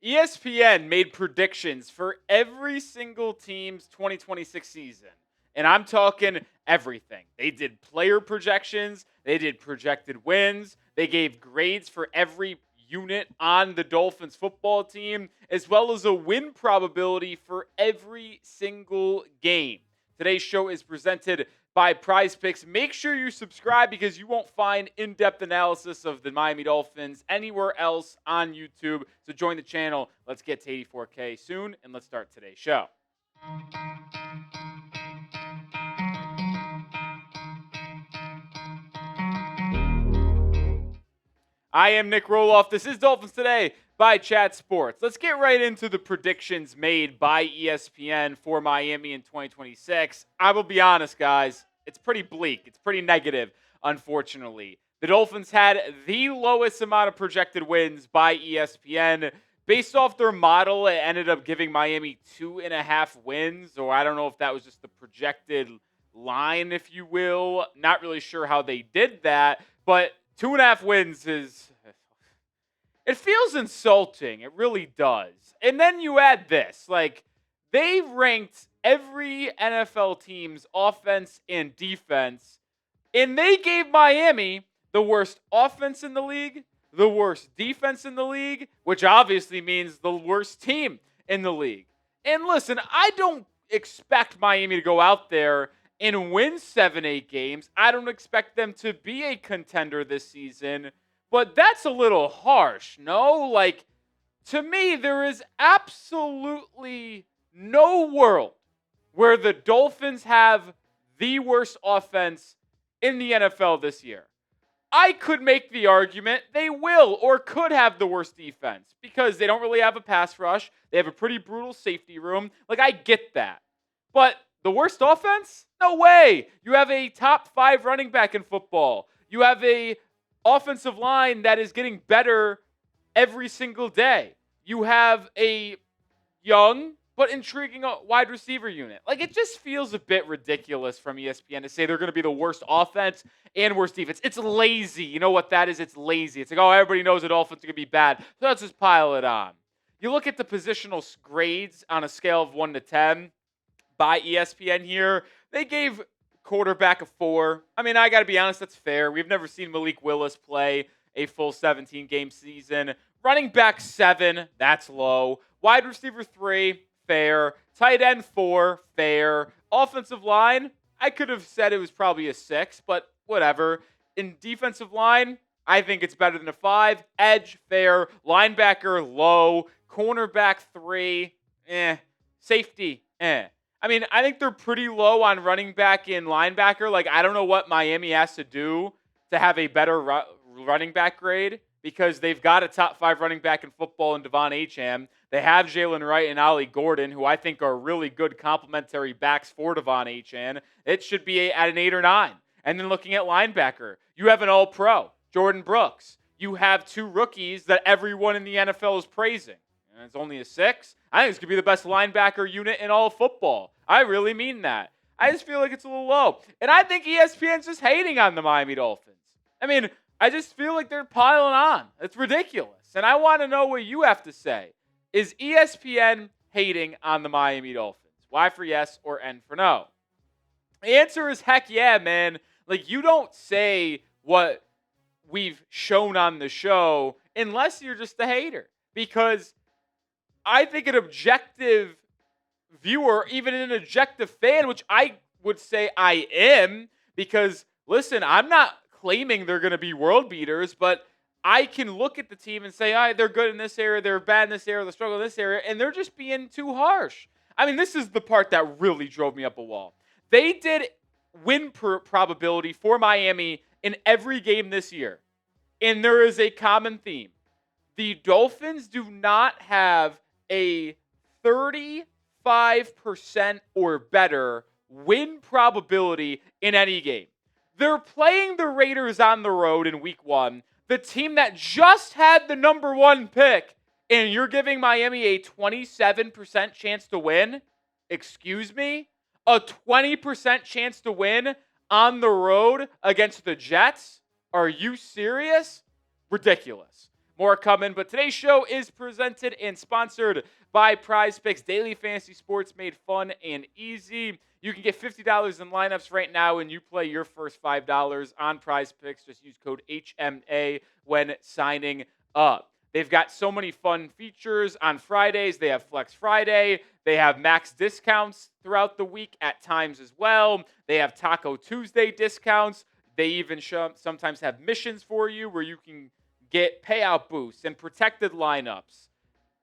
ESPN made predictions for every single team's 2026 season. And I'm talking everything. They did player projections, they did projected wins, they gave grades for every unit on the Dolphins football team, as well as a win probability for every single game. Today's show is presented by Prize Picks. Make sure you subscribe because you won't find in-depth analysis of the Miami Dolphins anywhere else on YouTube. So join the channel. Let's get to 84K soon, and let's start today's show. I am Nick Roloff. This is Dolphins Today by Chat Sports. Let's get right into the predictions made by ESPN for Miami in 2026. I will be honest, guys. It's pretty bleak. It's pretty negative, unfortunately. The Dolphins had the lowest amount of projected wins by ESPN. Based off their model, it ended up giving Miami 2.5 wins, or I don't know if that was just the projected line, if you will. Not really sure how they did that, but 2.5 wins it feels insulting. It really does. And then you add this. They ranked every NFL team's offense and defense, and they gave Miami the worst offense in the league, the worst defense in the league, which obviously means the worst team in the league. And listen, I don't expect Miami to go out there and win 7-8 games. I don't expect them to be a contender this season, but that's a little harsh, no? To me, there is absolutely no world where the Dolphins have the worst offense in the NFL this year. I could make the argument they will or could have the worst defense because they don't really have a pass rush. They have a pretty brutal safety room. I get that. But the worst offense? No way. You have a top 5 running back in football. You have a offensive line that is getting better every single day. You have a young but intriguing wide receiver unit. It just feels a bit ridiculous from ESPN to say they're going to be the worst offense and worst defense. It's lazy. You know what that is? It's lazy. It's everybody knows the Dolphins are going to be bad, so let's just pile it on. You look at the positional grades on a scale of 1 to 10 by ESPN here. They gave quarterback a 4. I mean, I got to be honest, that's fair. We've never seen Malik Willis play a full 17-game season. Running back 7, that's low. Wide receiver 3, fair. Tight end 4, fair. Offensive line, I could have said it was probably a 6, but whatever. In defensive line, I think it's better than a 5. Edge, fair. Linebacker, low. Cornerback 3, Safety, I mean, I think they're pretty low on running back and linebacker. I don't know what Miami has to do to have a better running back grade because they've got a top 5 running back in football in Devon Achane. They have Jalen Wright and Ollie Gordon, who I think are really good complementary backs for Devon Achane. It should be at an 8 or 9. And then looking at linebacker, you have an all-pro, Jordan Brooks. You have 2 rookies that everyone in the NFL is praising. And it's only a 6. I think it's going to be the best linebacker unit in all of football. I really mean that. I just feel like it's a little low. And I think ESPN's just hating on the Miami Dolphins. I mean, I just feel like they're piling on. It's ridiculous. And I want to know what you have to say. Is ESPN hating on the Miami Dolphins? Y for yes or N for no? The answer is heck yeah, man. You don't say what we've shown on the show unless you're just a hater. Because I think an objective viewer, even an objective fan, which I would say I am, because, listen, I'm not claiming they're going to be world beaters, but I can look at the team and say, all right, they're good in this area, they're bad in this area, they're struggling in this area, and they're just being too harsh. I mean, this is the part that really drove me up a wall. They did win probability for Miami in every game this year, and there is a common theme. The Dolphins do not have a 35% or better win probability in any game. They're playing the Raiders on the road in week 1, the team that just had the number 1 pick, and you're giving Miami a 27% chance to win? Excuse me? A 20% chance to win on the road against the Jets? Are you serious? Ridiculous. More coming, but today's show is presented and sponsored by Prize Picks, daily fantasy sports made fun and easy. You can get $50 in lineups right now when you play your first $5 on Prize Picks. Just use code HMA when signing up. They've got so many fun features on Fridays. They have Flex Friday. They have max discounts throughout the week at times as well. They have Taco Tuesday discounts. They even sometimes have missions for you where you can get payout boosts and protected lineups.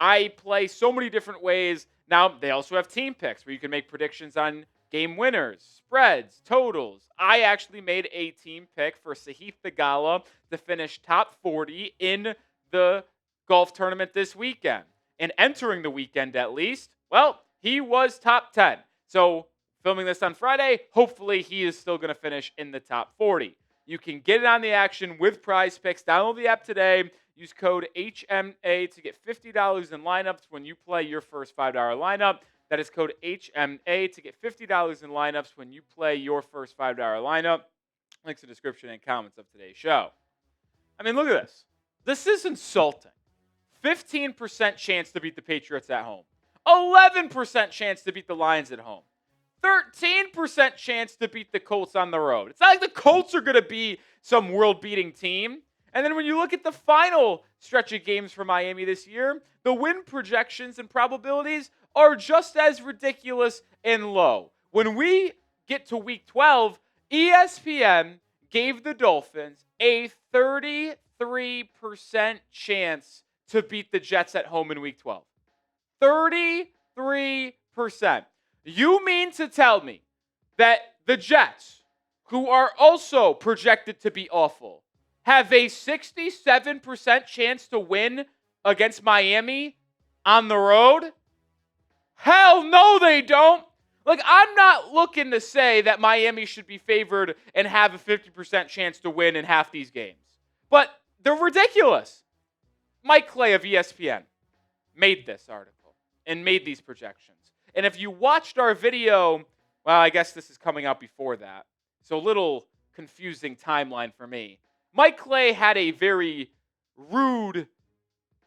I play so many different ways. Now, they also have team picks where you can make predictions on game winners, spreads, totals. I actually made a team pick for Sahith Theegala to finish top 40 in the golf tournament this weekend. And entering the weekend at least, well, he was top 10. So filming this on Friday, hopefully he is still going to finish in the top 40. You can get it on the action with Prize Picks. Download the app today. Use code HMA to get $50 in lineups when you play your first $5 lineup. That is code HMA to get $50 in lineups when you play your first $5 lineup. Links in the description and comments of today's show. I mean, look at this. This is insulting. 15% chance to beat the Patriots at home. 11% chance to beat the Lions at home. 13% chance to beat the Colts on the road. It's not like the Colts are going to be some world-beating team. And then when you look at the final stretch of games for Miami this year, the win projections and probabilities are just as ridiculous and low. When we get to Week 12, ESPN gave the Dolphins a 33% chance to beat the Jets at home in Week 12. 33%. You mean to tell me that the Jets, who are also projected to be awful, have a 67% chance to win against Miami on the road? Hell no, they don't. Like, I'm not looking to say that Miami should be favored and have a 50% chance to win in half these games. But they're ridiculous. Mike Clay of ESPN made this article and made these projections. And if you watched our video, well, I guess this is coming out before that. So a little confusing timeline for me. Mike Clay had a very rude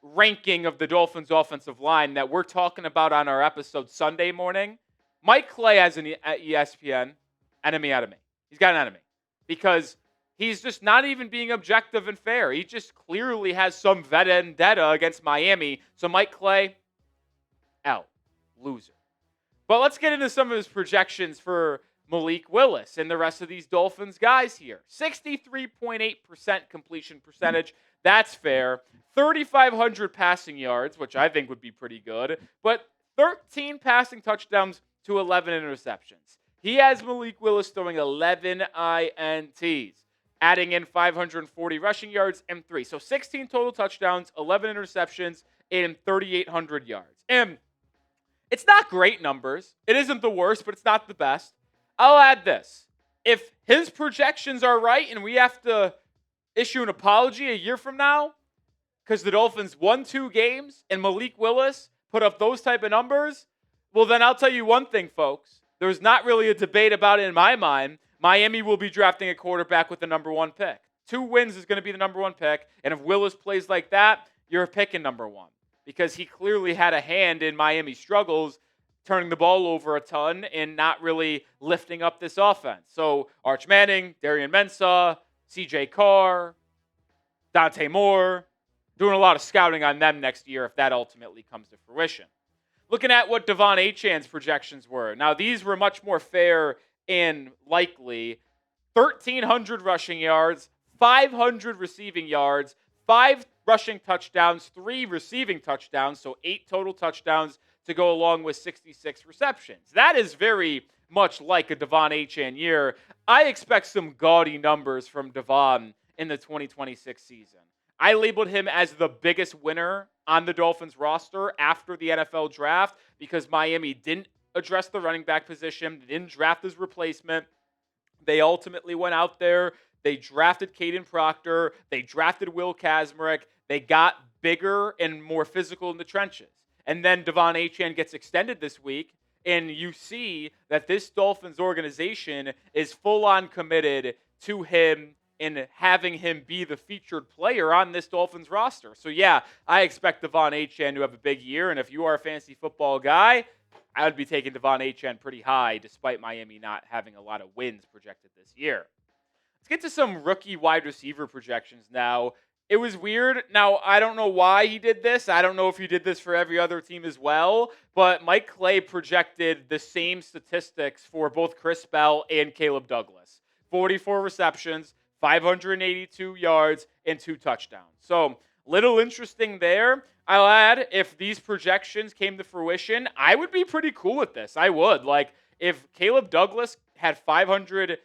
ranking of the Dolphins' offensive line that we're talking about on our episode Sunday morning. Mike Clay has an ESPN enemy out of me. He's got an enemy because he's just not even being objective and fair. He just clearly has some vendetta against Miami. So Mike Clay, out. Loser. But let's get into some of his projections for Malik Willis and the rest of these Dolphins guys here. 63.8% completion percentage. That's fair. 3,500 passing yards, which I think would be pretty good. But 13 passing touchdowns to 11 interceptions. He has Malik Willis throwing 11 INTs, adding in 540 rushing yards and 3. So 16 total touchdowns, 11 interceptions, and 3,800 yards. And it's not great numbers. It isn't the worst, but it's not the best. I'll add this. If his projections are right and we have to issue an apology a year from now because the Dolphins won 2 games and Malik Willis put up those type of numbers, well, then I'll tell you one thing, folks. There's not really a debate about it in my mind. Miami will be drafting a quarterback with the number 1 pick. 2 wins is going to be the number 1 pick. And if Willis plays like that, you're picking number 1. Because he clearly had a hand in Miami's struggles, turning the ball over a ton and not really lifting up this offense. So Arch Manning, Darian Mensah, CJ Carr, Dante Moore, doing a lot of scouting on them next year if that ultimately comes to fruition. Looking at what Devon Achan's projections were. Now, these were much more fair and likely. 1,300 rushing yards, 500 receiving yards, 5 rushing touchdowns, 3 receiving touchdowns, so 8 total touchdowns to go along with 66 receptions. That is very much like a Devon Achan year. I expect some gaudy numbers from Devon in the 2026 season. I labeled him as the biggest winner on the Dolphins roster after the NFL draft because Miami didn't address the running back position, didn't draft his replacement. They ultimately went out there. They drafted Caden Proctor. They drafted Will Kazmarek. They got bigger and more physical in the trenches. And then Devon Achan gets extended this week, and you see that this Dolphins organization is full-on committed to him in having him be the featured player on this Dolphins roster. So, yeah, I expect Devon Achane to have a big year. And if you are a fantasy football guy, I would be taking Devon Achane pretty high, despite Miami not having a lot of wins projected this year. Let's get to some rookie wide receiver projections now. It was weird. Now, I don't know why he did this. I don't know if he did this for every other team as well. But Mike Clay projected the same statistics for both Chris Bell and Caleb Douglas. 44 receptions, 582 yards, and 2 touchdowns. So, little interesting there. I'll add, if these projections came to fruition, I would be pretty cool with this. I would. Like, if Caleb Douglas had 500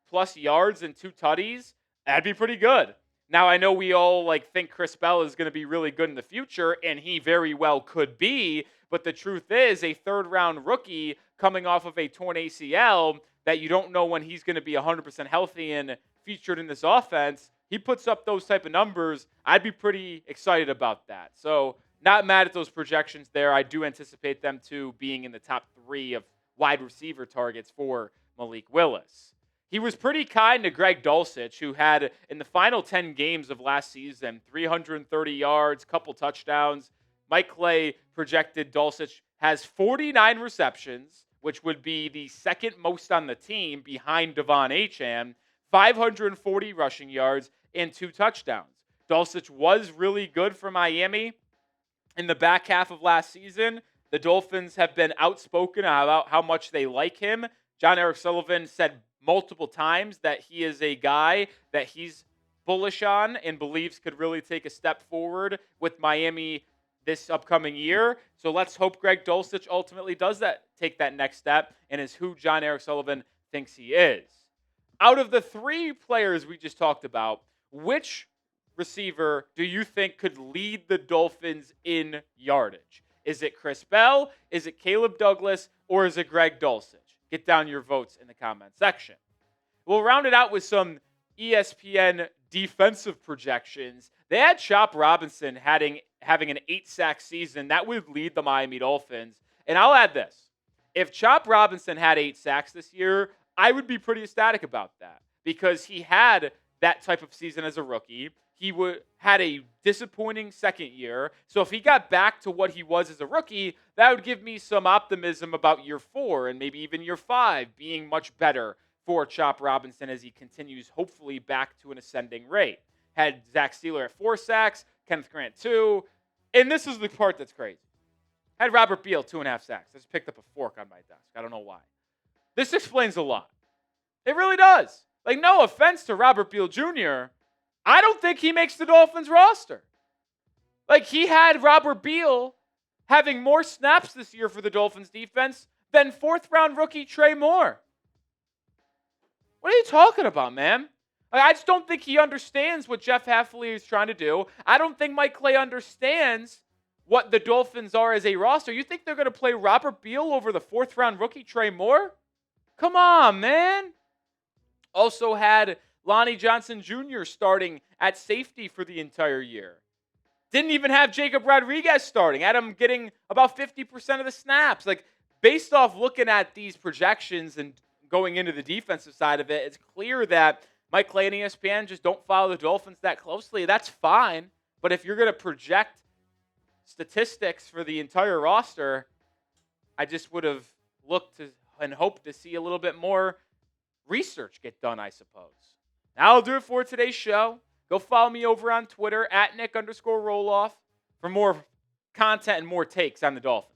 plus yards and 2 tutties, that'd be pretty good. Now, I know we all think Chris Bell is going to be really good in the future, and he very well could be, but the truth is a third-round rookie coming off of a torn ACL that you don't know when he's going to be 100% healthy and featured in this offense, he puts up those type of numbers, I'd be pretty excited about that. So, not mad at those projections there. I do anticipate them to being in the top 3 of wide receiver targets for Malik Willis. He was pretty kind to Greg Dulcich, who had, in the final 10 games of last season, 330 yards, couple touchdowns. Mike Clay projected Dulcich has 49 receptions, which would be the second most on the team behind Devon Achane, 540 rushing yards, and 2 touchdowns. Dulcich was really good for Miami in the back half of last season. The Dolphins have been outspoken about how much they like him. John Eric Sullivan said multiple times that he is a guy that he's bullish on and believes could really take a step forward with Miami this upcoming year. So let's hope Greg Dulcich ultimately does take that next step and is who John Eric Sullivan thinks he is. Out of the 3 players we just talked about, which receiver do you think could lead the Dolphins in yardage? Is it Chris Bell? Is it Caleb Douglas? Or is it Greg Dulcich? Get down your votes in the comment section. We'll round it out with some ESPN defensive projections. They had Chop Robinson having an 8-sack season. That would lead the Miami Dolphins. And I'll add this. If Chop Robinson had 8 sacks this year, I would be pretty ecstatic about that because he had that type of season as a rookie. He had a disappointing second year. So if he got back to what he was as a rookie, that would give me some optimism about year 4 and maybe even year 5 being much better for Chop Robinson as he continues hopefully back to an ascending rate. Had Zach Steeler at 4 sacks, Kenneth Grant 2. And this is the part that's crazy. Had Robert Beal 2.5 sacks. I just picked up a fork on my desk. I don't know why. This explains a lot. It really does. No offense to Robert Beal Jr., I don't think he makes the Dolphins roster. He had Robert Beal having more snaps this year for the Dolphins defense than 4th-round rookie Trey Moore. What are you talking about, man? I just don't think he understands what Jeff Hafley is trying to do. I don't think Mike Clay understands what the Dolphins are as a roster. You think they're going to play Robert Beal over the 4th-round rookie Trey Moore? Come on, man. Also had Lonnie Johnson Jr. starting at safety for the entire year. Didn't even have Jacob Rodriguez starting. Had him getting about 50% of the snaps. Based off looking at these projections and going into the defensive side of it, it's clear that Mike Clay and ESPN just don't follow the Dolphins that closely. That's fine. But if you're going to project statistics for the entire roster, I just would have looked to and hoped to see a little bit more research get done, I suppose. That'll do it for today's show. Go follow me over on Twitter at Nick_Roloff for more content and more takes on the Dolphins.